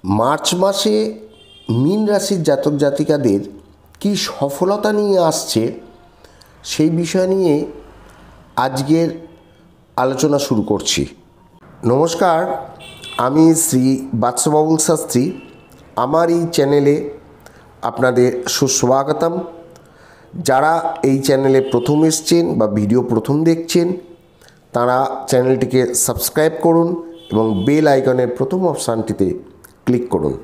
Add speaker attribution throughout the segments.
Speaker 1: March মাসে মীন রাশির জাতক জাতিকাদের কি সফলতা নিয়ে আসছে সেই বিষয় নিয়ে আজকের আলোচনা শুরু করছি। নমস্কার, আমি শ্রী বাদশাহবাবুল শাস্ত্রী। আমার এই চ্যানেলে আপনাদের সুস্বাগতম। যারা এই চ্যানেলে প্রথম এসছেন বা ভিডিও প্রথম দেখছেন তারা চ্যানেলটিকে সাবস্ক্রাইব করুন এবং বেল আইকনের প্রথম অপশানটিতে ক্লিক করুন।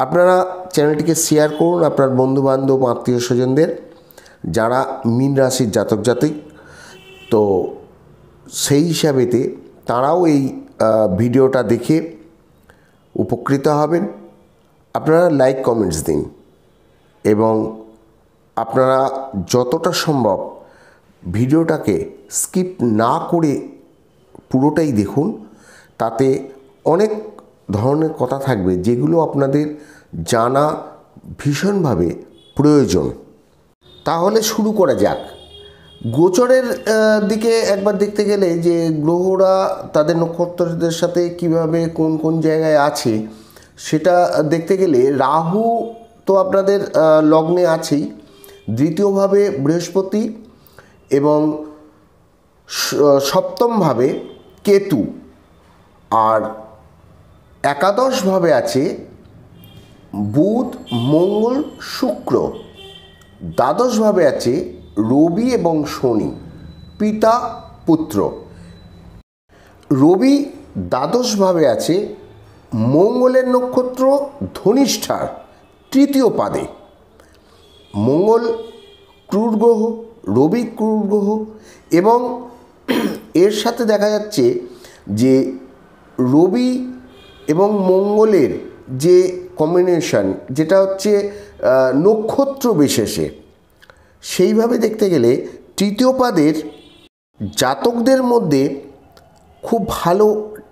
Speaker 1: আপনারা চ্যানেলটিকে শেয়ার করুন আপনার বন্ধুবান্ধব আত্মীয় স্বজনদের যারা মীন রাশির জাতক জাতিক, তো সেই হিসাবেতে তারাও এই ভিডিওটা দেখে উপকৃত হবেন। আপনারা লাইক কমেন্টস দিন এবং আপনারা যতটা সম্ভব ভিডিওটাকে স্কিপ না করে পুরোটাই দেখুন। তাতে অনেক ধরনের কথা থাকবে যেগুলো আপনাদের জানা ভীষণভাবে প্রয়োজন। তাহলে শুরু করা যাক। গোচরের দিকে একবার দেখতে গেলে যে গ্রহরা তাদের নক্ষত্রদের সাথে কিভাবে কোন কোন জায়গায় আছে সেটা দেখতে গেলে রাহু তো আপনাদের লগ্নে আছেই, দ্বিতীয়ভাবে বৃহস্পতি এবং সপ্তমভাবে কেতু, আর একাদশভাবে আছে বুধ, মঙ্গল, শুক্র, দ্বাদশভাবে আছে রবি এবং শনি, পিতা পুত্র। রবি দ্বাদশভাবে আছে মঙ্গলের নক্ষত্র ধনিষ্ঠার তৃতীয় পাদে। মঙ্গল ক্রূর গ্রহ, রবি ক্রূর গ্রহ এবং এর সাথে দেখা যাচ্ছে যে রবি এবং মঙ্গলের যে কম্বিনেশন, যেটা হচ্ছে নক্ষত্র বিশেষে, সেইভাবে দেখতে গেলে তৃতীয় পাদের জাতকদের মধ্যে খুব ভালো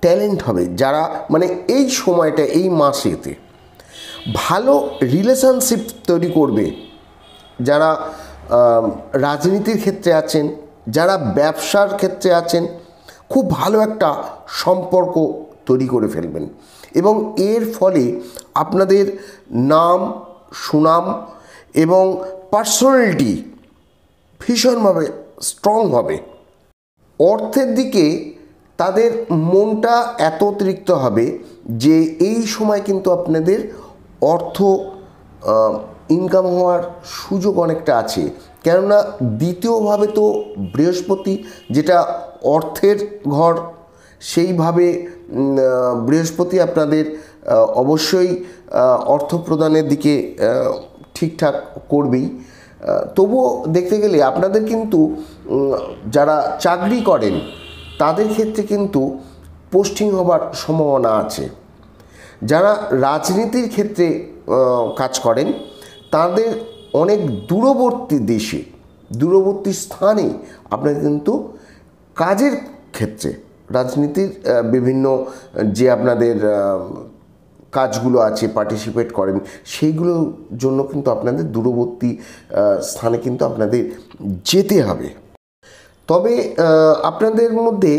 Speaker 1: ট্যালেন্ট হবে, যারা মানে এই সময়টা এই মাসেতে ভালো রিলেশনশিপ তৈরি করবে, যারা রাজনীতির ক্ষেত্রে আছেন, যারা ব্যবসার ক্ষেত্রে আছেন, খুব ভালো একটা সম্পর্ক তৈরি করে ফেলবেন এবং এর ফলে আপনাদের নাম, সুনাম এবং পার্সোনালিটি ভীষণভাবে স্ট্রং হবে। অর্থের দিকে তাদের মনটা এত অতিরিক্ত হবে যে এই সময় কিন্তু আপনাদের অর্থ ইনকাম হওয়ার সুযোগ অনেকটা আছে। কেননা দ্বিতীয়ভাবে তো বৃহস্পতি, যেটা অর্থের ঘর, সেইভাবে বৃহস্পতি আপনাদের অবশ্যই অর্থ প্রদানের দিকে ঠিকঠাক করবেই। তবুও দেখতে গেলে আপনাদের কিন্তু যারা চাকরি করেন তাদের ক্ষেত্রে কিন্তু পোস্টিং হবার সম্ভাবনা আছে। যারা রাজনীতির ক্ষেত্রে কাজ করেন তাদের অনেক দূরবর্তী দেশে, দূরবর্তী স্থানে আপনাদের কিন্তু কাজের ক্ষেত্রে রাজনীতির বিভিন্ন যে আপনাদের কাজগুলো আছে পার্টিসিপেট করেন, সেইগুলোর জন্য কিন্তু আপনাদের দূরবর্তী স্থানে কিন্তু আপনাদের যেতে হবে। তবে আপনাদের মধ্যে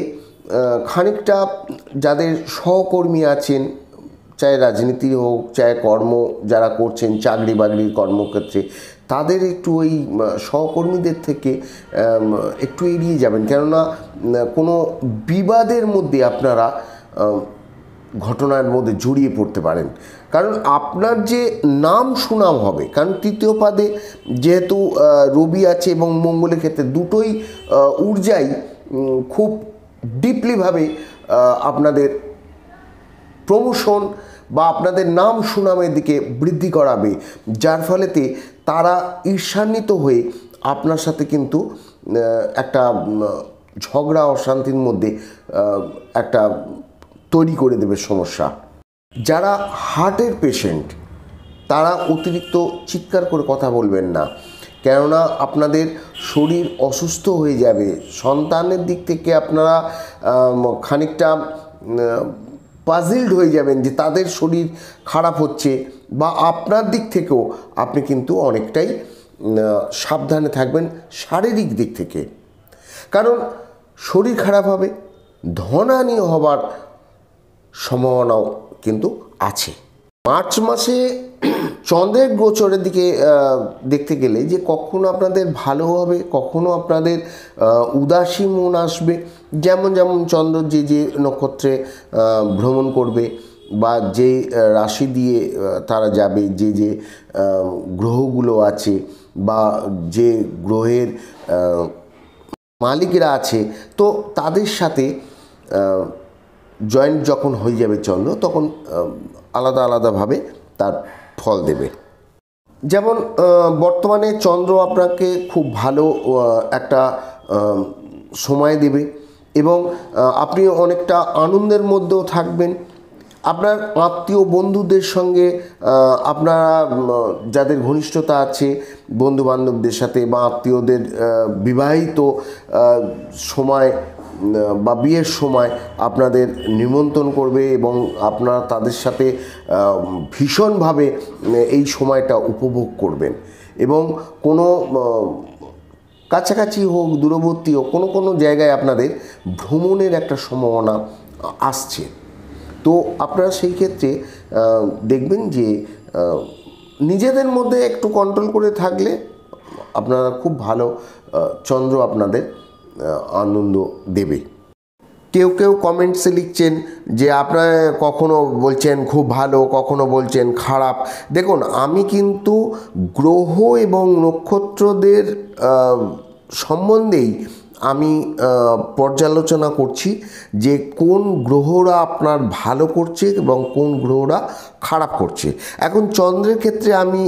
Speaker 1: খানিকটা যাদের সহকর্মী আছেন, চাই রাজনীতি হোক চাই কর্ম যারা করছেন চাকরি বাকরির কর্মক্ষেত্রে, তাদের একটু ওই সহকর্মীদের থেকে একটু এড়িয়ে যাবেন। কেননা কোনো বিবাদের মধ্যে আপনারা ঘটনার মধ্যে জড়িয়ে পড়তে পারেন, কারণ আপনার যে নাম সুনাম হবে। কারণ তৃতীয় পাদে যেহেতু রবি আছে এবং মঙ্গলের ক্ষেত্রে দুটোই ঊর্জাই খুব ডিপলিভাবে আপনাদের প্রমোশন বা আপনাদের নাম সুনামের দিকে বৃদ্ধি করাবে, যার ফলেতে তারা ঈর্ষান্বিত হয়ে আপনার সাথে কিন্তু একটা ঝগড়া অশান্তির মধ্যে একটা তৈরি করে দেবে সমস্যা। যারা হার্টের পেশেন্ট তারা অতিরিক্ত চিৎকার করে কথা বলবেন না, কেননা আপনাদের শরীর অসুস্থ হয়ে যাবে। সন্তানের দিক থেকে আপনারা খানিকটা পাজলড হয়ে যাবেন যে তাদের শরীর খারাপ হচ্ছে, বা আপনার দিক থেকেও আপনি কিন্তু অনেকটাই সাবধানে থাকবেন শারীরিক দিক থেকে। কারণ শরীর খারাপ হবে, ধনহানি হবার সম্ভাবনাও কিন্তু আছে। মার্চ মাসে চন্দ্রের গোচরের দিকে দেখতে গেলে যে কখনো আপনাদের ভালো হবে, কখনো আপনাদের উদাসী মন আসবে। যেমন যেমন চন্দ্র যে যে নক্ষত্রে ভ্রমণ করবে বা যে রাশি দিয়ে তারা যাবে, যে যে গ্রহগুলো আছে বা যে গ্রহের মালিকরা আছে, তো তাদের সাথে জয়েন্ট যখন হয়ে যাবে চন্দ্র, তখন আলাদা আলাদাভাবে তার ফল দেবে। যেমন বর্তমানে চন্দ্র আপনাকে খুব ভালো একটা সময় দেবে এবং আপনি অনেকটা আনন্দের মধ্যেও থাকবেন। আপনার আত্মীয় বন্ধুদের সঙ্গে আপনারা যাদের ঘনিষ্ঠতা আছে, বন্ধুবান্ধবদের সাথে বা আত্মীয়দের বিবাহিত সময় বা বিয়ের সময় আপনাদের নিমন্ত্রণ করবে এবং আপনারা তাদের সাথে ভীষণভাবে এই সময়টা উপভোগ করবেন। এবং কোনো কাছাকাছি হোক দূরবর্তী হোক, কোনো কোনো জায়গায় আপনাদের ভ্রমণের একটা সম্ভাবনা আসছে। তো আপনারা সেই ক্ষেত্রে দেখবেন যে নিজেদের মধ্যে একটু কন্ট্রোল করে থাকলে আপনারা খুব ভালো চন্দ্র আপনাদের আনন্দ দেবে। কেউ কেউ কমেন্টসে লিখছেন যে আপনারা কখনো বলছেন খুব ভালো, কখনো বলছেন খারাপ। দেখুন, আমি কিন্তু গ্রহ এবং নক্ষত্রদের সম্বন্ধেই আমি পর্যালোচনা করছি যে কোন গ্রহরা আপনার ভালো করছে এবং কোন গ্রহরা খারাপ করছে। এখন চন্দ্রের ক্ষেত্রে আমি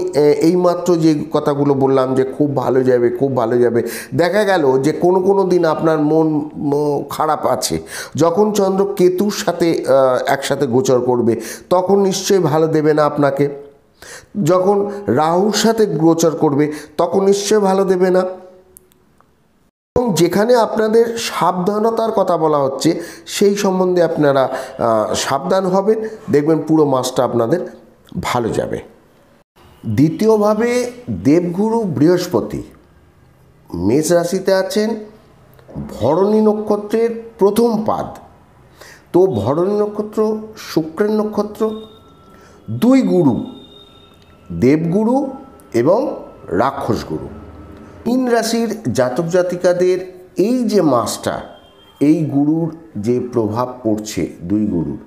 Speaker 1: এইমাত্র যে কথাগুলো বললাম যে খুব ভালো যাবে, খুব ভালো যাবে, দেখা গেল যে কোনো কোনো দিন আপনার মন খারাপ আছে। যখন চন্দ্র কেতুর সাথে একসাথে গোচর করবে তখন নিশ্চয়ই ভালো দেবে না আপনাকে। যখন রাহুর সাথে গোচর করবে তখন নিশ্চয়ই ভালো দেবে না। এবং যেখানে আপনাদের সাবধানতার কথা বলা হচ্ছে সেই সম্বন্ধে আপনারা সাবধান হবেন, দেখবেন পুরো মাসটা আপনাদের ভালো যাবে। দ্বিতীয়ভাবে দেবগুরু বৃহস্পতি মেষ রাশিতে আছেন, ভরণী নক্ষত্রের প্রথম পাদ। তো ভরণী নক্ষত্র শুক্রের নক্ষত্র, দুই গুরু, দেবগুরু এবং রাক্ষস গুরু। মীন রাশির জাতক জাতিকাদের এই যে মাসটা, এই গুরুর যে প্রভাব পড়ছে দুই গুরুর,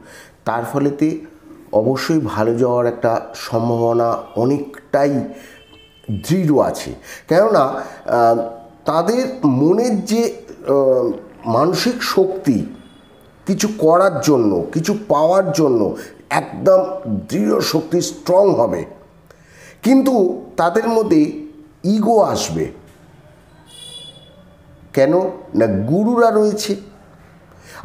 Speaker 1: তার ফলেতে অবশ্যই ভালো যাওয়ার একটা সম্ভাবনা অনেকটাই দৃঢ় আছে। কেননা তাদের মনের যে মানসিক শক্তি কিছু করার জন্য, কিছু পাওয়ার জন্য একদম দৃঢ় শক্তি, স্ট্রং হবে। কিন্তু তাদের মধ্যে ইগো আসবে। কেন না, গুরুরা রয়েছে।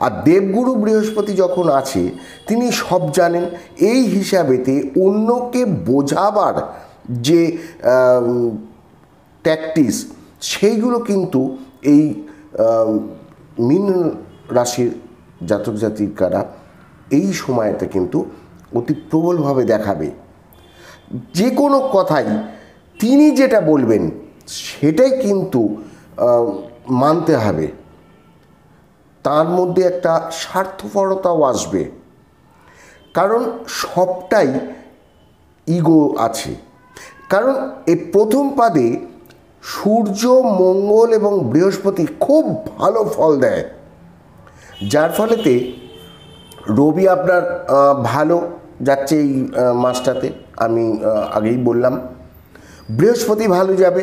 Speaker 1: আর দেবগুরু বৃহস্পতি যখন আছে তিনি সব জানেন। এই হিসাবেতে অন্যকে বোঝাবার যে ট্যাকটিস, সেইগুলো কিন্তু এই মীন রাশির জাতক জাতিকারা এই সময়তে কিন্তু অতি প্রবলভাবে দেখাবে। যে কোনো কথাই তিনি যেটা বলবেন সেটাই কিন্তু মানতে হবে। তার মধ্যে একটা স্বার্থপরতাও আসবে, কারণ সবটাই ইগো আছে। কারণ এই প্রথম পাদে সূর্য, মঙ্গল এবং বৃহস্পতি খুব ভালো ফল দেয়, যার ফলেতে রবি আপনার ভালো যাচ্ছে এই মাসটাতে। আমি আগেই বললাম বৃহস্পতি ভালো যাবে,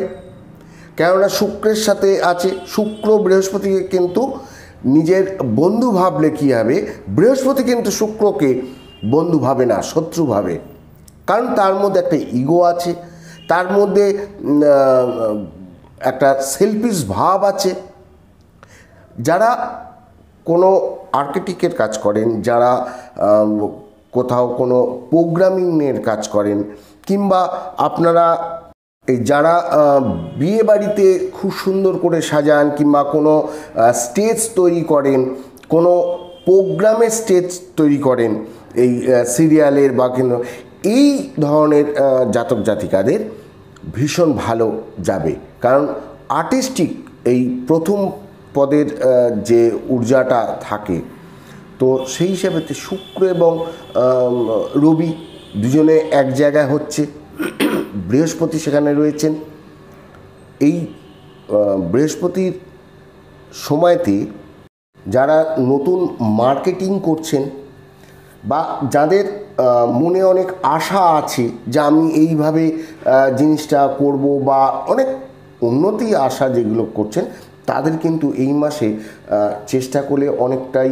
Speaker 1: কেননা শুক্রের সাথে আছে। শুক্র বৃহস্পতিকে কিন্তু নিজের বন্ধু ভাবলে কী হবে, বৃহস্পতি কিন্তু শুক্রকে বন্ধু ভাবে না, শত্রু ভাবে। কারণ তার মধ্যে একটা ইগো আছে, তার মধ্যে একটা সেলফিশ ভাব আছে। যারা কোনো আর্কিটেক্টের কাজ করেন, যারা কোথাও কোনো প্রোগ্রামিংয়ের কাজ করেন, কিংবা আপনারা এই যারা বিয়ে বাড়িতে খুব সুন্দর করে সাজান, কিংবা কোনো স্টেজ তৈরি করেন, কোনো প্রোগ্রামের স্টেজ তৈরি করেন, এই সিরিয়ালের বা কেন, এই ধরনের জাতক জাতিকাদের ভীষণ ভালো যাবে। কারণ আর্টিস্টিক এই প্রথম পদের যে ঊর্জাটা থাকে, তো সেই হিসাবেতে শুক্র এবং রবি দুজনে এক জায়গায় হচ্ছে, বৃহস্পতি সেখানে রয়েছেন। এই বৃহস্পতির সময়তে যারা নতুন মার্কেটিং করছেন বা যাদের মনে অনেক আশা আছে যে আমি এইভাবে জিনিসটা করব বা অনেক উন্নতি আশা যেগুলো করছেন, তাদের কিন্তু এই মাসে চেষ্টা করলে অনেকটাই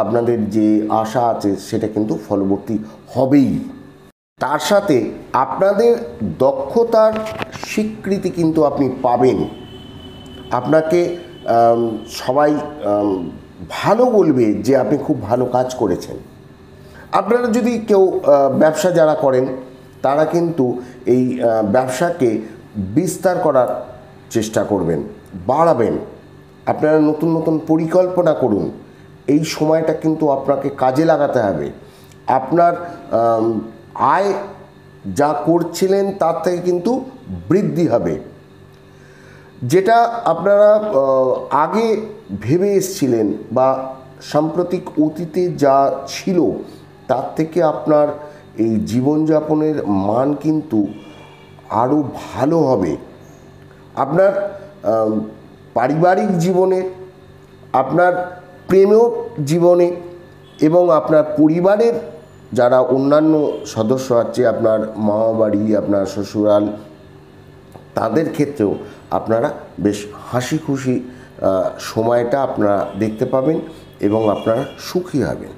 Speaker 1: আপনাদের যে আশা আছে সেটা কিন্তু ফলবর্তী হবেই। তার সাথে আপনাদের দক্ষতার স্বীকৃতি কিন্তু আপনি পাবেন। আপনাকে সবাই ভালো বলবে যে আপনি খুব ভালো কাজ করেছেন। আপনারা যদি কেউ ব্যবসা যারা করেন তারা কিন্তু এই ব্যবসাকে বিস্তার করার চেষ্টা করবেন, বাড়াবেন। আপনারা নতুন নতুন পরিকল্পনা করুন। এই সময়টা কিন্তু আপনাকে কাজে লাগাতে হবে। আপনার আয় যা করছিলেন তার থেকে কিন্তু বৃদ্ধি হবে। যেটা আপনারা আগে ভেবে এসেছিলেন বা সাম্প্রতিক অতীতে যা ছিল তার থেকে আপনার এই জীবনযাপনের মান কিন্তু আরও ভালো হবে। আপনার পারিবারিক জীবনে, আপনার প্রেমীয় জীবনে এবং আপনার পরিবারের যারা অন্যান্য সদস্য আছে, আপনার মামা বাড়ি, আপনার শ্বশুরাল, তাদের ক্ষেত্রেও আপনারা বেশ হাসি খুশি সময়টা আপনারা দেখতে পাবেন এবং আপনারা সুখী হবেন।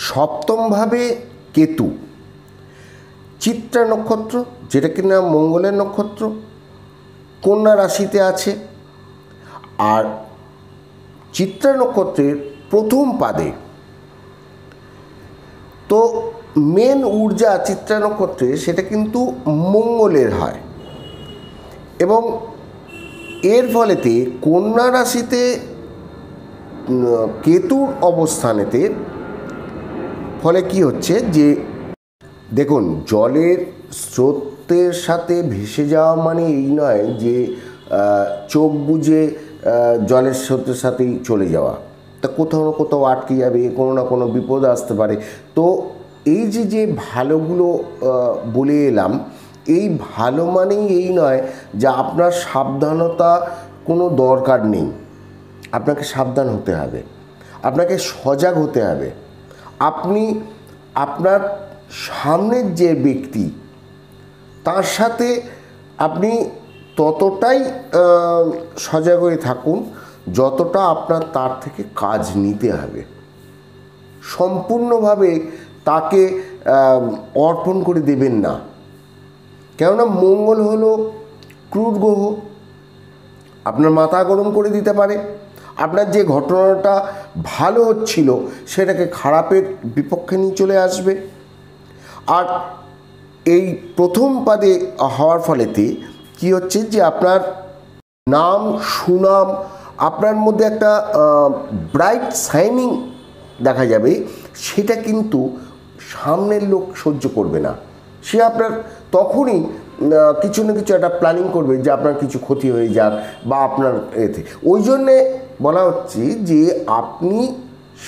Speaker 1: সপ্তমভাবে কেতু, চিত্রা নক্ষত্র, যেটা কিনা মঙ্গলের নক্ষত্র, কন্যা রাশিতে আছে। আর চিত্রা নক্ষত্রের প্রথম পাদে তো মেন ঊর্জা চিত্রা নক্ষত্রে সেটা কিন্তু মঙ্গলের হয় এবং এর ফলেতে কন্যা রাশিতে কেতুর অবস্থানেতে ফলে কি হচ্ছে যে দেখুন, জলের স্রোতের সাথে ভেসে যাওয়া মানে এই নয় যে চোখ বুজে জলের স্রোতের সাথেই চলে যাওয়া। তা কোথাও না কোথাও আটকে যাবে, কোনো না কোনো বিপদ আসতে পারে। তো এই যে ভালোগুলো বলে এলাম, এই ভালো মানেই এই নয় যে আপনার সাবধানতা কোনো দরকার নেই। আপনাকে সাবধান হতে হবে, আপনাকে সজাগ হতে হবে। আপনি আপনার সামনের যে ব্যক্তি তার সাথে আপনি ততটাই সজাগ হয়ে থাকুন যতটা আপনার তার থেকে কাজ নিতে হবে। সম্পূর্ণভাবে তাকে অর্পণ করে দেবেন না, কেননা মঙ্গল হলো ক্রূর গ্রহ। আপনার মাথা গরম করে দিতে পারে। আপনার যে ঘটনাটা ভালো হচ্ছিল সেটাকে খারাপের বিপক্ষে নিয়ে চলে আসবে। আর এই প্রথম পাদে হওয়ার ফলেতে কি হচ্ছে যে আপনার নাম সুনাম, আপনার মধ্যে একটা ব্রাইট শাইনিং দেখা যাবে, সেটা কিন্তু সামনের লোক সহ্য করবে না। সে আপনার তখনই কিছু না কিছু একটা প্ল্যানিং করবে যে আপনার কিছু ক্ষতি হয়ে যাক বা আপনার এতে। ওই জন্যে বলা হচ্ছে যে আপনি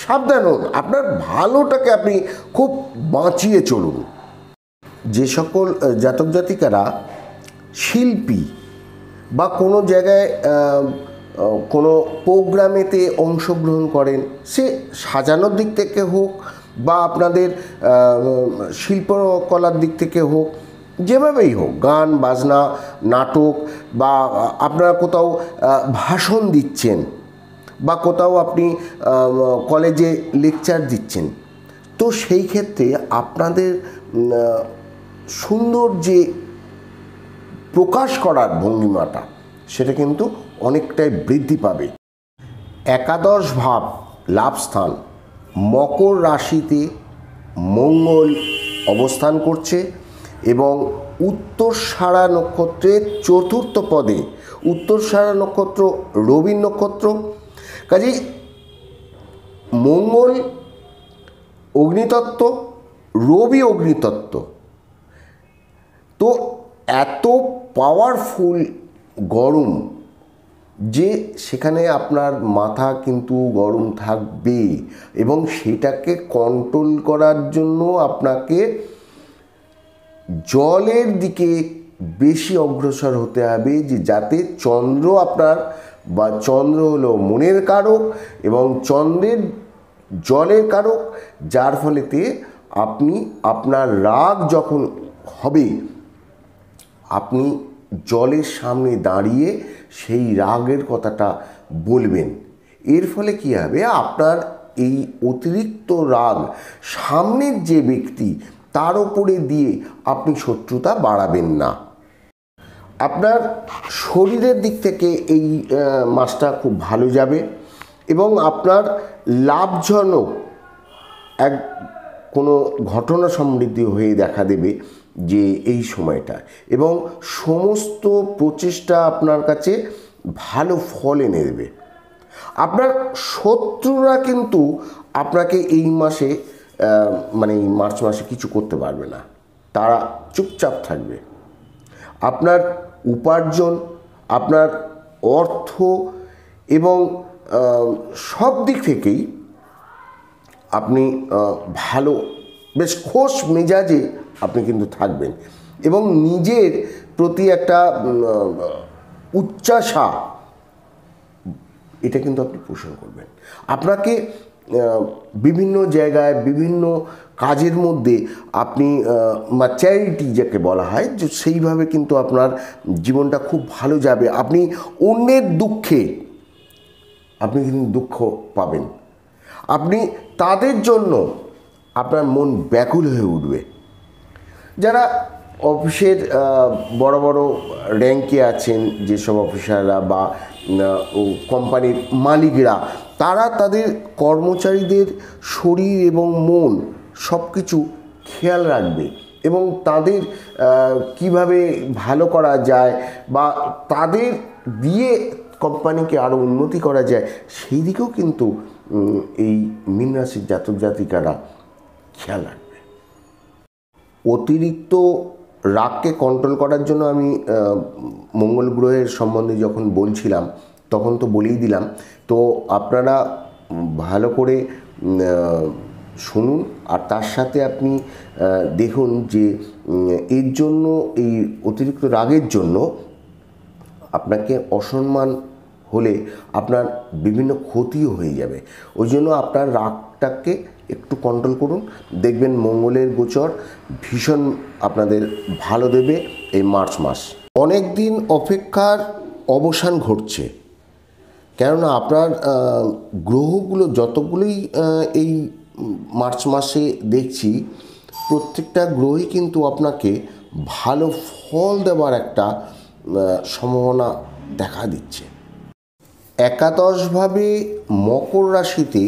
Speaker 1: সাবধান হন, আপনার ভালোটাকে আপনি খুব বাঁচিয়ে চলুন। যে সকল জাতক জাতিকারা শিল্পী বা কোনো জায়গায় কোনো প্রোগ্রামেতে অংশগ্রহণ করেন, সে সাজানোর দিক থেকে হোক বা আপনাদের শিল্পকলার দিক থেকে হোক, যেভাবেই হোক, গান বাজনা, নাটক, বা আপনারা কোথাও ভাষণ দিচ্ছেন বা কোথাও আপনি কলেজে লেকচার দিচ্ছেন, তো সেই ক্ষেত্রে আপনাদের সুন্দর যে প্রকাশ করার ভঙ্গিমাটা সেটা কিন্তু অনেকটাই বৃদ্ধি পাবে। একাদশ ভাব লাভস্থান মকর রাশিতে মঙ্গল অবস্থান করছে এবং উত্তরসারা নক্ষত্রের চতুর্থ পদে। উত্তরসারা নক্ষত্র রবির নক্ষত্র, কাজেই মঙ্গল অগ্নিতত্ত্ব, রবি অগ্নিতত্ত্ব, তো এত পাওয়ারফুল গরম যে সেখানে আপনার মাথা কিন্তু গরম থাকবে এবং সেটাকে কন্ট্রোল করার জন্য আপনাকে জলের দিকে বেশি অগ্রসর হতে হবে, যে যাতে চন্দ্র আপনার, বা চন্দ্র হলো মনের কারক এবং চন্দ্রের জলের কারক, যার ফলেতে আপনি আপনার রাগ যখন হবে আপনি জলের সামনে দাঁড়িয়ে সেই রাগের কথাটা বলবেন। এর ফলে কী হবে, আপনার এই অতিরিক্ত রাগ সামনের যে ব্যক্তি তার উপরে দিয়ে আপনি শত্রুতা বাড়াবেন না। আপনার শরীরের দিক থেকে এই মাসটা খুব ভালো যাবে এবং আপনার লাভজনক এক কোনো ঘটনা সমৃদ্ধি হয়ে দেখা দেবে যে এই সময়টা, এবং সমস্ত প্রচেষ্টা আপনার কাছে ভালো ফল এনে দেবে। আপনার শত্রুরা কিন্তু আপনাকে এই মাসে মানে এই মার্চ মাসে কিছু করতে পারবে না, তারা চুপচাপ থাকবে। আপনার উপার্জন, আপনার অর্থ এবং সব দিক থেকেই আপনি ভালো, বেশ খোশ মেজাজে আপনি কিন্তু থাকবেন এবং নিজের প্রতি একটা উচ্চাসা এটা কিন্তু আপনি পোষণ করবেন। আপনাকে বিভিন্ন জায়গায় বিভিন্ন কাজের মধ্যে আপনি ম্যাচুরিটি যাকে বলা হয়, যে সেইভাবে কিন্তু আপনার জীবনটা খুব ভালো যাবে। আপনি অন্যের দুঃখে আপনি কিন্তু দুঃখ পাবেন, আপনি তাদের জন্য আপনার মন ব্যাকুল হয়ে উঠবে। যারা অফিসের বড় বড় র্যাঙ্কে আছেন, যেসব অফিসাররা বা কোম্পানির মালিকরা, তারা তাদের কর্মচারীদের শরীর এবং মন সব কিছু খেয়াল রাখবে এবং তাদের কিভাবে ভালো করা যায় বা তাদের দিয়ে কোম্পানিকে আরও উন্নতি করা যায় সেই দিকেও কিন্তু এই মীন রাশির জাতক জাতিকারা খেয়াল রাখবে। অতিরিক্ত রাগকে কন্ট্রোল করার জন্য আমি মঙ্গল গ্রহের সম্বন্ধে যখন বলছিলাম তখন তো বলেই দিলাম, তো আপনারা ভালো করে শুনুন আর তার সাথে আপনি দেখুন যে এর জন্য, এই অতিরিক্ত রাগের জন্য আপনাকে অসম্মান হলে আপনার বিভিন্ন ক্ষতিও হয়ে যাবে। ওই জন্য আপনার রাগটাকে একটু কন্ট্রোল করুন, দেখবেন মঙ্গলের গোচর ভীষণ আপনাদের ভালো দেবে এই মার্চ মাস। অনেক দিন অপেক্ষার অবসান ঘটছে, কেননা আপনার গ্রহগুলো যতগুলোই এই মার্চ মাসে দেখছি প্রত্যেকটা গ্রহই কিন্তু আপনাকে ভালো ফল দেওয়ার একটা সম্ভাবনা দেখা দিচ্ছে। একাদশভাবে মকর রাশিতে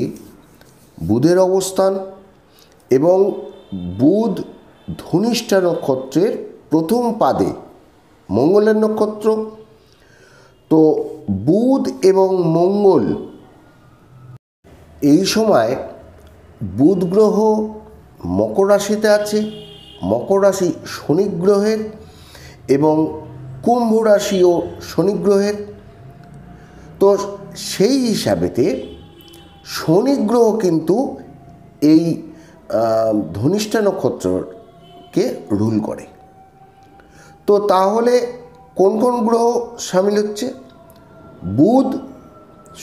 Speaker 1: বুধের অবস্থান এবং বুধ ধনিষ্ঠা নক্ষত্রের প্রথম পাদে মঙ্গলের নক্ষত্র। তো বুধ এবং মঙ্গল এই সময়, বুধ গ্রহ মকর রাশিতে আছে, মকর রাশি শনি গ্রহের এবং কুম্ভ রাশিও শনি গ্রহের। তো সেই হিসাবেতে শনি গ্রহ কিন্তু এই ধনিষ্ঠা নক্ষত্রকে রুল করে। তো তাহলে কোন কোন গ্রহ সামিল হচ্ছে? বুধ,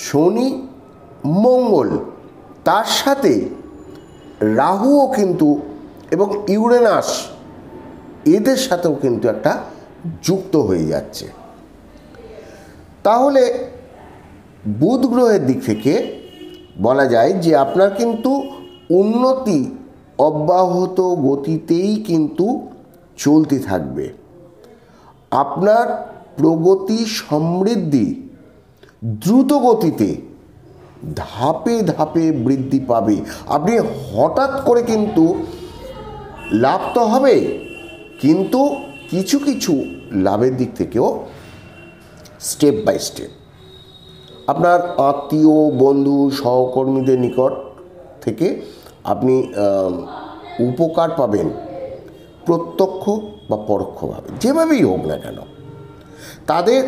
Speaker 1: শনি, মঙ্গল, তার সাথে রাহুও কিন্তু এবং ইউরেনাস, এদের সাথেও কিন্তু একটা যুক্ত হয়ে যাচ্ছে। তাহলে বুধ গ্রহের দিক থেকে বলা যায় যে আপনার কিন্তু উন্নতি অব্যাহত গতিতেই কিন্তু চলতে থাকবে। আপনার প্রগতি সমৃদ্ধি দ্রুত গতিতে ধাপে ধাপে বৃদ্ধি পাবে। আপনি হঠাৎ করে কিন্তু লাভ তো হবে, কিন্তু কিছু কিছু লাভের দিক থেকেও স্টেপ বাই স্টেপ আপনার আত্মীয়, বন্ধু, সহকর্মীদের নিকট থেকে আপনি উপকার পাবেন, প্রত্যক্ষ বা পরোক্ষভাবে, যেভাবেই হোক না কেন। তাদের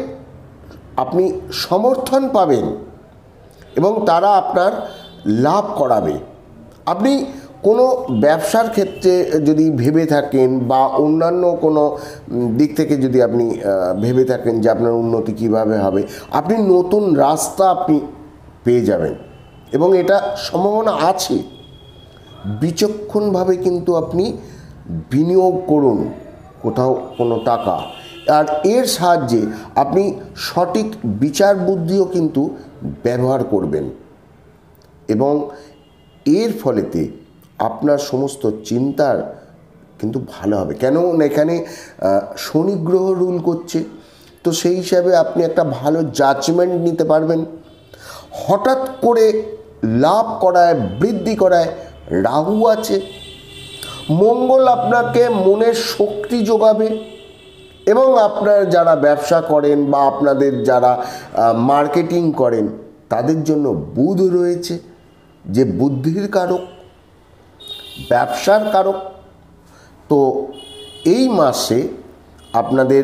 Speaker 1: আপনি সমর্থন পাবেন এবং তারা আপনার লাভ করাবে। আপনি কোনো ব্যবসার ক্ষেত্রে যদি ভেবে থাকেন বা অন্যান্য কোনো দিক থেকে যদি আপনি ভেবে থাকেন যে আপনার উন্নতি কিভাবে হবে, আপনি নতুন রাস্তা আপনি পেয়ে যাবেন এবং এটা সম্ভাবনা আছে। বিচক্ষণভাবে কিন্তু আপনি বিনিয়োগ করুন কোথাও কোনো টাকা, আর এর সাহায্যে আপনি সঠিক বিচার বুদ্ধিও কিন্তু ব্যবহার করবেন এবং এর ফলেতে আপনার সমস্ত চিন্তার কিন্তু ভালো হবে। কেন এখানে শনি গ্রহ রুল করছে, তো সেই হিসাবে আপনি একটা ভালো জাজমেন্ট নিতে পারবেন। হঠাৎ করে লাভ করায়, বৃদ্ধি করায় রাহু আছে। মঙ্গল আপনাকে মনের শক্তি যোগাবে এবং আপনার যারা ব্যবসা করেন বা আপনাদের যারা মার্কেটিং করেন তাদের জন্য বুধ রয়েছে, যে বুদ্ধির কারক, ব্যবসার কারক। তো এই মাসে আপনাদের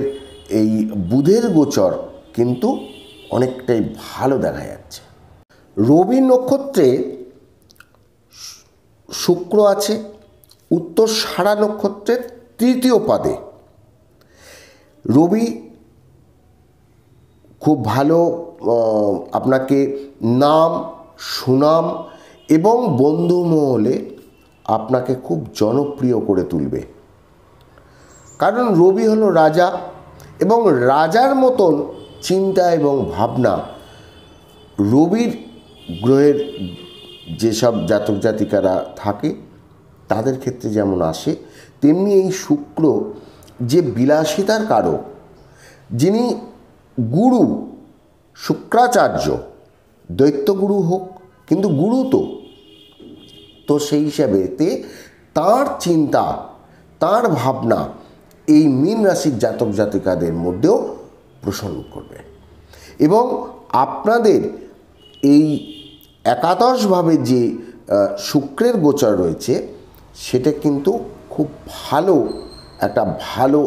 Speaker 1: এই বুধের গোচর কিন্তু অনেকটাই ভালো দেখা যাচ্ছে। রবি নক্ষত্রে শুক্র আছে, উত্তরসারা নক্ষত্রের তৃতীয় পাদে। রবি খুব ভালো আপনাকে নাম, সুনাম এবং বন্ধু মহলে আপনাকে খুব জনপ্রিয় করে তুলবে। কারণ রবি হলো রাজা এবং রাজার মতন চিন্তা এবং ভাবনা রবির গ্রহের যেসব জাতক জাতিকারা থাকে তাদের ক্ষেত্রে যেমন আসে, তেমনি এই শুক্র যে বিলাসিতার কারক, যিনি গুরু শুক্রাচার্য, দৈত্যগুরু হোক কিন্তু গুরু তো সেই হিসাবেতে তাঁর চিন্তা, তাঁর ভাবনা এই মীন রাশির জাতক জাতিকাদের মধ্যেও পোষণ করবে এবং আপনাদের এই একাদশভাবে যে শুক্রের গোচর রয়েছে সেটা কিন্তু খুব ভালো একটা ভালো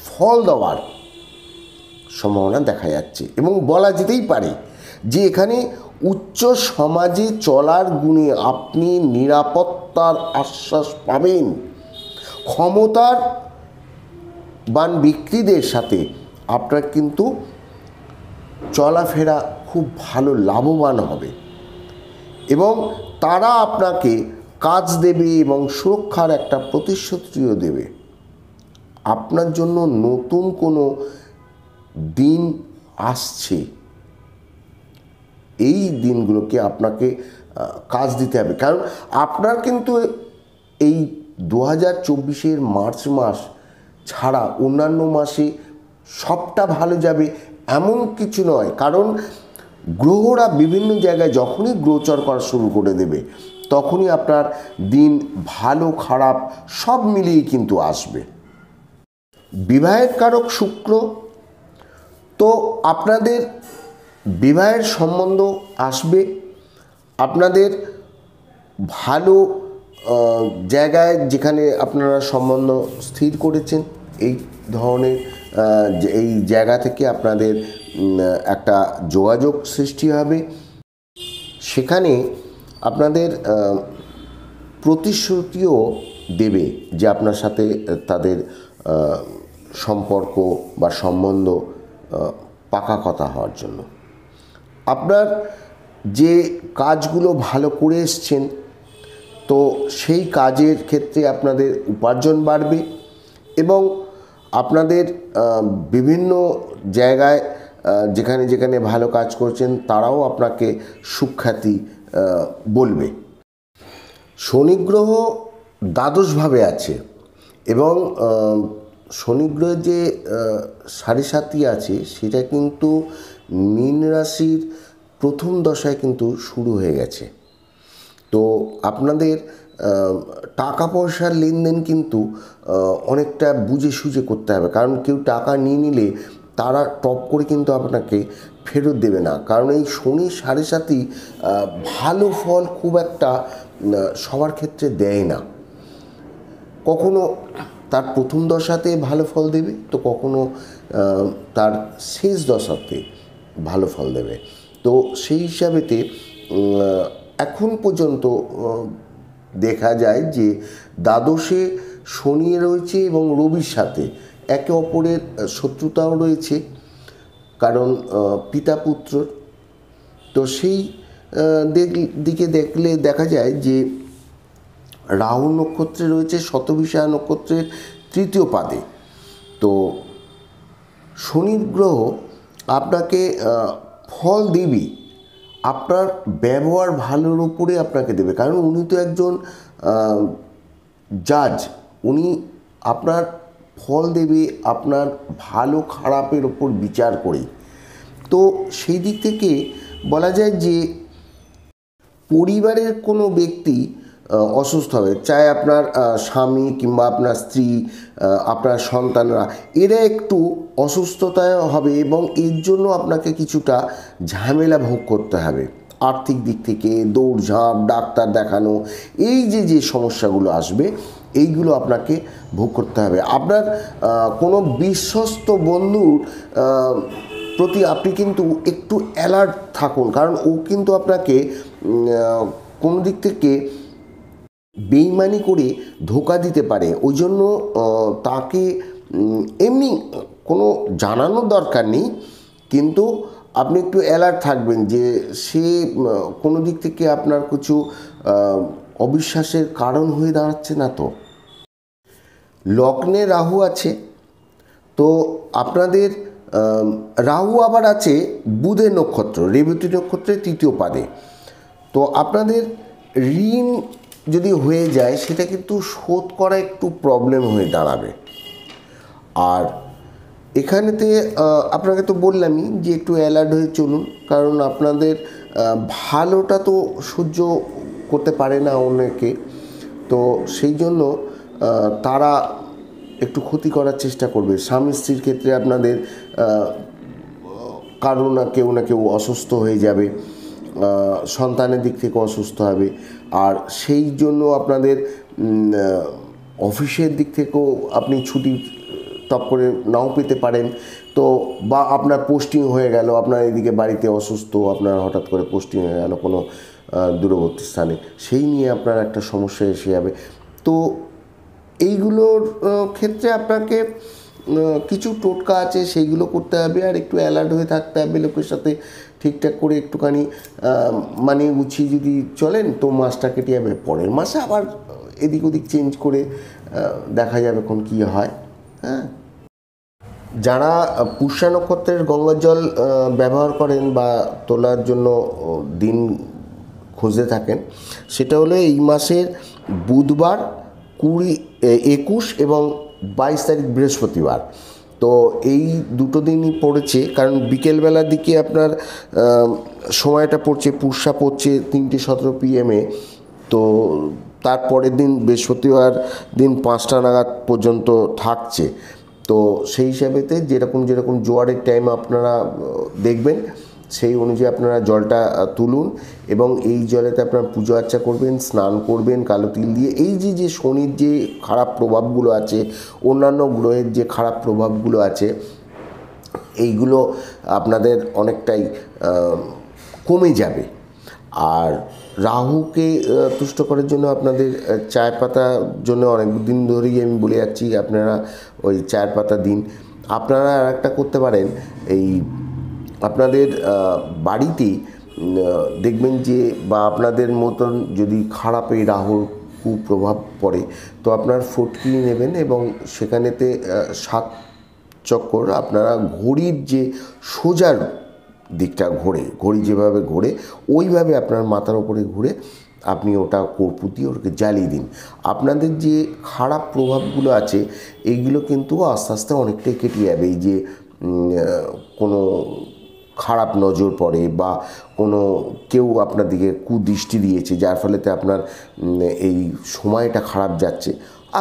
Speaker 1: ফল দেওয়ার সম্ভাবনা দেখা যাচ্ছে এবং বলা যেতেই পারে যে এখানে উচ্চ সমাজে চলার গুণে আপনি নিরাপত্তার আশ্বাস পাবেন। ক্ষমতার বান ব্যক্তিদের সাথে আপনার কিন্তু চলাফেরা খুব ভালো লাভবান হবে এবং তারা আপনাকে কাজ দেবে এবং সুরক্ষার একটা প্রতিশ্রুতিও দেবে। আপনার জন্য নতুন কোনো দিন আসছে, এই দিনগুলোকে আপনাকে কাজ দিতে হবে। কারণ আপনার কিন্তু এই 2024 মার্চ মাস ছাড়া অন্যান্য মাসে সবটা ভালো যাবে এমন কিছু নয়। কারণ গ্রহরা বিভিন্ন জায়গায় যখনই গোচর করা শুরু করে দেবে তখনই আপনার দিন ভালো খারাপ সব মিলিয়ে কিন্তু আসবে। বিবাহের কারক শুক্র, তো আপনাদের বিবাহের সম্বন্ধ আসবে। আপনাদের ভালো জায়গায় যেখানে আপনারা সম্বন্ধ স্থির করেছেন এই ধরনের এই জায়গা থেকে আপনাদের একটা যোগাযোগ সৃষ্টি হবে। সেখানে আপনাদের প্রতিশ্রুতিও দেবে যে আপনার সাথে তাদের সম্পর্ক বা সম্বন্ধ পাকা কথা হওয়ার জন্য। আপনার যে কাজগুলো ভালো করে এসছেন তো সেই কাজের ক্ষেত্রে আপনাদের উপার্জন বাড়বে এবং আপনাদের বিভিন্ন জায়গায় যেখানে যেখানে ভালো কাজ করছেন তারাও আপনাকে সুখ্যাতি বলবে। শনি গ্রহ দ্বাদশভাবে আছে এবং শনি গ্রহের যে সাড়ে সাতি আছে সেটা কিন্তু মীন রাশির প্রথম দশায় কিন্তু শুরু হয়ে গেছে। তো আপনাদের টাকা পয়সার লেনদেন কিন্তু অনেকটা বুঝে সুঝে করতে হবে, কারণ কেউ টাকা নিয়ে নিলে তারা টপ করে কিন্তু আপনাকে ফেরত দেবে না। কারণ এই শনি সাড়ে সাতি ভালো ফল খুব একটা সবার ক্ষেত্রে দেয় না। কখনো তার প্রথম দশাতে ভালো ফল দেবে তো কখনো তার শেষ দশাতে ভালো ফল দেবে। তো সেই হিসাবেতে এখন পর্যন্ত দেখা যায় যে দ্বাদশে শনি রয়েছে এবং রবির সাথে একে অপরের শত্রুতাও রয়েছে, কারণ পিতা পুত্র। তো সেই দিকে দেখলে দেখা যায় যে রাহু নক্ষত্রে রয়েছে শতভিষা নক্ষত্রের তৃতীয় পাদে। তো শনি গ্রহ আপনাকে ফল দেবে, আপনার ব্যবহার ভালোর উপরে আপনাকে দেবে, কারণ উনি তো একজন জাজ। উনি আপনার ফল দেবে আপনার ভালো খারাপের ওপর বিচার করে। তো সেই দিক থেকে বলা যায় যে পরিবারের কোনো ব্যক্তি অসুস্থ হবে, চাই আপনার স্বামী কিংবা আপনার স্ত্রী, আপনার সন্তানরা, এরা একটু অসুস্থতায় হবে এবং এর জন্য আপনাকে কিছুটা ঝামেলা ভোগ করতে হবে। আর্থিক দিক থেকে দৌড়ঝাঁপ, ডাক্তার দেখানো, এই যে সমস্যাগুলো আসবে এইগুলো আপনাকে ভোগ করতে হবে। আপনার কোনো বিশ্বস্ত বন্ধুর প্রতি আপনি কিন্তু একটু অ্যালার্ট থাকুন, কারণ ও কিন্তু আপনাকে কোনো দিক থেকে বেইমানি করে ধোঁকা দিতে পারে। ওই জন্য তাকে এমনি কোনো জানানোর দরকার নেই, কিন্তু আপনি একটু অ্যালার্ট থাকবেন যে সে কোনো দিক থেকে আপনার কিছু অবিশ্বাসের কারণ হয়ে দাঁড়াচ্ছে না। তো লগ্নে রাহু আছে, তো আপনাদের রাহু আবার আছে বুধের নক্ষত্র, রেবতী নক্ষত্রের তৃতীয় পাদে। তো আপনাদের ঋণ যদি হয়ে যায় সেটা কিন্তু শোধ করা একটু প্রবলেম হয়ে দাঁড়াবে। আর এখানেতে আপনাকে তো বললামই যে একটু অ্যালার্ট হয়ে চলুন, কারণ আপনাদের ভালোটা তো সহ্য করতে পারে না অনেকে, তো সেই জন্য তারা একটু ক্ষতি করার চেষ্টা করবে। স্বামী স্ত্রীর ক্ষেত্রে আপনাদের কারো না কেউ অসুস্থ হয়ে যাবে, সন্তানের দিক থেকে অসুস্থ হবে, আর সেই জন্য আপনাদের অফিসের দিক থেকেও আপনি ছুটি টপ করে নাও পেতে পারেন। তো বা আপনার পোস্টিং হয়ে গেল, আপনার এদিকে বাড়িতে অসুস্থ, আপনার হঠাৎ করে পোস্টিং হয়ে গেল কোনো দূরবর্তী স্থানে, সেই নিয়ে আপনার একটা সমস্যা এসে যাবে। তো এইগুলোর ক্ষেত্রে আপনাকে কিছু টোটকা আছে সেইগুলো করতে হবে, আর একটু অ্যালার্ট হয়ে থাকতে হবে, লোকের সাথে ঠিকঠাক করে একটুখানি মানিয়ে গুছিয়ে যদি চলেন তো মাসটা কেটে যাবে। পরের মাসে আবার এদিক ওদিক চেঞ্জ করে দেখা যাবে কোন কী হয়। হ্যাঁ, যারা পুষ্যা নক্ষত্রের গঙ্গার জল ব্যবহার করেন বা তোলার জন্য দিন খুঁজে থাকেন, সেটা হলো এই মাসের বুধবার 21 এবং 22 তারিখ বৃহস্পতিবার। তো এই দুটো দিনই পড়েছে, কারণ বিকেলবেলার দিকে আপনার সময়টা পড়ছে, পুষ্যা পড়ছে 3:17 PM, তো তারপরের দিন বৃহস্পতিবার দিন 5টা নাগাদ পর্যন্ত থাকছে। তো সেই হিসাবেতে যেরকম জোয়ারের টাইম আপনারা দেখবেন সেই অনুযায়ী আপনারা জলটা তুলুন এবং এই জলেতে আপনারা পুজো আর্চা করবেন, স্নান করবেন কালো তিল দিয়ে। এই যে শনির যে খারাপ প্রভাবগুলো আছে, অন্যান্য গ্রহের যে খারাপ প্রভাবগুলো আছে, এইগুলো আপনাদের অনেকটাই কমে যাবে। আর রাহুকে তুষ্ট করার জন্য আপনাদের চায়ের পাতার জন্য অনেক দিন ধরেই আমি বলে যাচ্ছি আপনারা ওই চায়ের পাতা দিন। আপনারা আর একটা করতে পারেন, এই আপনাদের বাড়িতে দেখবেন যে, বা আপনাদের মতন যদি খারাপ এই রাহুর কুপ্রভাব পড়ে, তো আপনার ফটকি নেবেন এবং সেখানেতে 7 চক্কর আপনারা ঘড়ির যে সোজার দিকটা ঘড়ি যেভাবে ঘোরে ওইভাবে আপনার মাথার ওপরে ঘুরে আপনি ওটা কর্পূর দিয়ে ওটাকে জ্বালিয়ে দিন। আপনাদের যে খারাপ প্রভাবগুলো আছে এইগুলো কিন্তু আস্তে আস্তে অনেকটাই কেটে যাবে। এই যে কোনো খারাপ নজর পড়ে বা কোনো কেউ আপনার দিকে কুদৃষ্টি দিয়েছে, যার ফলেতে আপনার এই সময়টা খারাপ যাচ্ছে,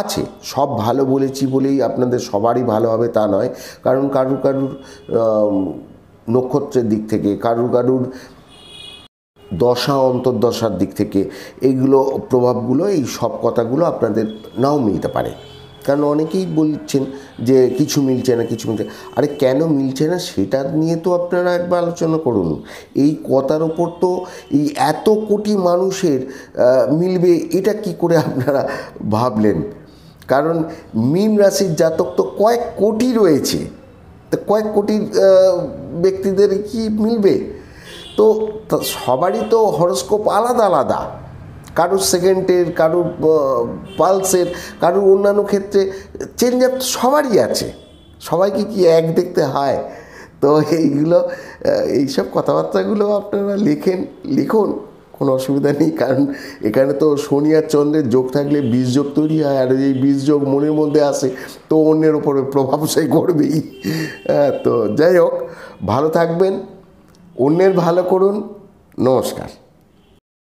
Speaker 1: আছে সব ভালো বলেছি বলেই আপনাদের সবারই ভালো হবে তা নয়, কারণ কারুর নক্ষত্রের দিক থেকে, কারুর দশা অন্তর্দশার দিক থেকে এইগুলো প্রভাবগুলো, এই সব কথাগুলো আপনাদের নাও মিলতে পারে। কারণ অনেকেই বলছেন যে কিছু মিলছে না, কিছু মিলছে। আরে কেন মিলছে না সেটা নিয়ে তো আপনারা একবার আলোচনা করুন। এই কথার ওপর তো এই এত কোটি মানুষের মিলবে এটা কি করে আপনারা ভাবলেন? কারণ মীন রাশির জাতক তো কয়েক কোটি রয়েছে, তো কয়েক কোটি ব্যক্তিদের কি মিলবে? তো সবারই তো হরস্কোপ আলাদা আলাদা, কারুর সেকেন্ডের, কারুর পালসের, কারুর অন্যান্য ক্ষেত্রে চেঞ্জ আপ সবারই আছে। সবাইকে কি এক দেখতে হয়? তো এইসব কথাবার্তাগুলো আপনারা লিখুন, কোনো অসুবিধা নেই। কারণ এখানে তো শনি আর চন্দ্রের যোগ থাকলে বীজযোগ তৈরি হয়, আর এই বীজযোগ মনের মধ্যে আসে তো অন্যের ওপরে প্রভাব সে করবেই। তো যাই হোক, ভালো থাকবেন, অন্যের ভালো করুন। নমস্কার।